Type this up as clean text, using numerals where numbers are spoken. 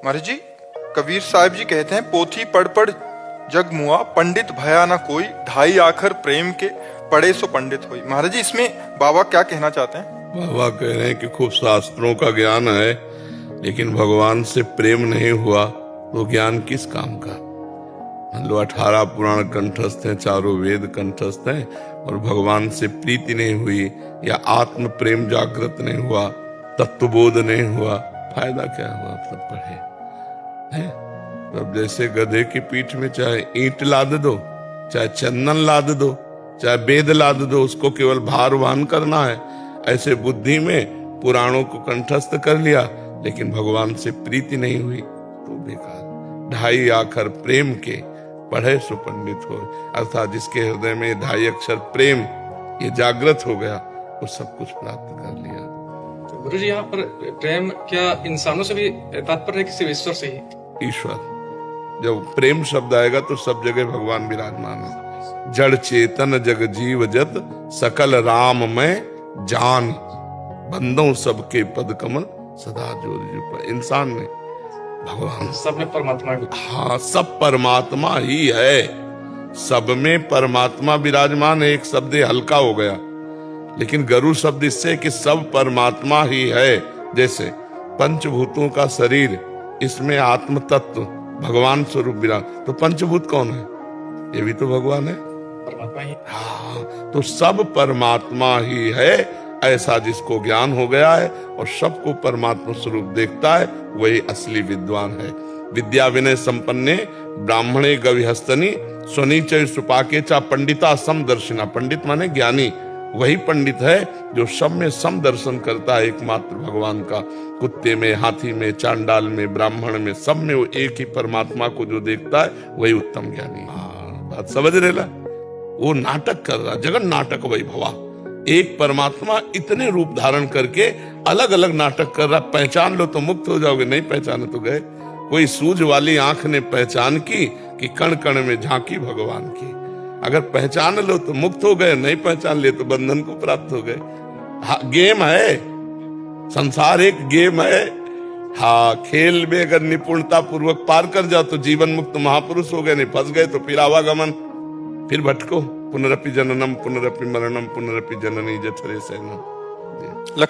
महाराज जी, कबीर साहब जी कहते हैं, पोथी पढ़ पढ़ जग मुआ, पंडित भया ना कोई, ढाई आखर प्रेम के पढ़े सो पंडित होई। महाराज जी, इसमें बाबा क्या कहना चाहते हैं? बाबा कह रहे हैं कि खूब शास्त्रों का ज्ञान है, लेकिन भगवान से प्रेम नहीं हुआ तो ज्ञान किस काम का। मान लो 18 पुराण कंठस्थ हैं, चारों वेद कंठस्थ हैं, और भगवान से प्रीति नहीं हुई या आत्म प्रेम जागृत नहीं हुआ, तत्वबोध नहीं हुआ, फायदा क्या हुआ? सब पढ़े हैं। अब जैसे गधे की पीठ में चाहे ईंट लाद दो, चाहे चंदन लाद दो, चाहे वेद लाद दो, उसको केवल भार वहन करना है। ऐसे बुद्धि में पुराणों को कंठस्थ कर लिया, लेकिन भगवान से प्रीति नहीं हुई तो बेकार। ढाई आखर प्रेम के पढ़े सो पंडित हो, अर्थात जिसके हृदय में ढाई अक्षर प्रेम ये जागृत हो गया, वो सब कुछ प्राप्त कर लिया। तो गुरु जी, यहाँ पर प्रेम क्या इंसानों से भी तात्पर्य है कि सिर्फ ईश्वर से ही? ईश्वर, जब प्रेम शब्द आएगा तो सब जगह भगवान विराजमान है। जड़ चेतन जग जीव जत, सकल राम में जान, बंदों सबके पद कमल सदा जोर। इंसान में भगवान, सब में परमात्मा। हाँ, सब परमात्मा ही है, सब में परमात्मा विराजमान है। एक शब्द हल्का हो गया, लेकिन गरु शब्द इससे कि सब परमात्मा ही है। जैसे पंचभूतों का शरीर, इसमें आत्म तत्व भगवान स्वरूप विराज, तो पंचभूत कौन है? ये भी तो भगवान है, परमात्मा ही। हाँ, तो सब परमात्मा ही है। ऐसा जिसको ज्ञान हो गया है और सबको परमात्मा स्वरूप देखता है, वही असली विद्वान है। विद्या विनय संपन्ने ब्राह्मणे गविहस्तनी, स्वनीचय सुपाके चा पंडिता समदर्शिना। पंडित माने ज्ञानी, वही पंडित है जो सब में समदर्शन करता है एकमात्र भगवान का। कुत्ते में, हाथी में, चांडाल में, ब्राह्मण में, सब में वो एक ही परमात्मा को जो देखता है, वही उत्तम ज्ञानी। बात समझ रहे ला? वो नाटक कर रहा, जगन नाटक वही भवा। एक परमात्मा इतने रूप धारण करके अलग अलग नाटक कर रहा। पहचान लो तो मुक्त हो जाओगे, नहीं पहचाने तो गए। कोई सूझ वाली आंख ने पहचान की कि कण कण में झांकी भगवान की। अगर पहचान लो तो मुक्त हो गए, नहीं पहचान लिए तो बंधन को प्राप्त हो गए। हाँ, गेम है, संसार एक गेम है। हाँ, खेल में अगर निपुणता पूर्वक पार कर जाओ तो जीवन मुक्त महापुरुष हो गए, नहीं फंस गए तो फिर आवागमन, फिर भटको। पुनरपि जननम पुनरपि मरणम पुनरपि जननी जठरे सैनम।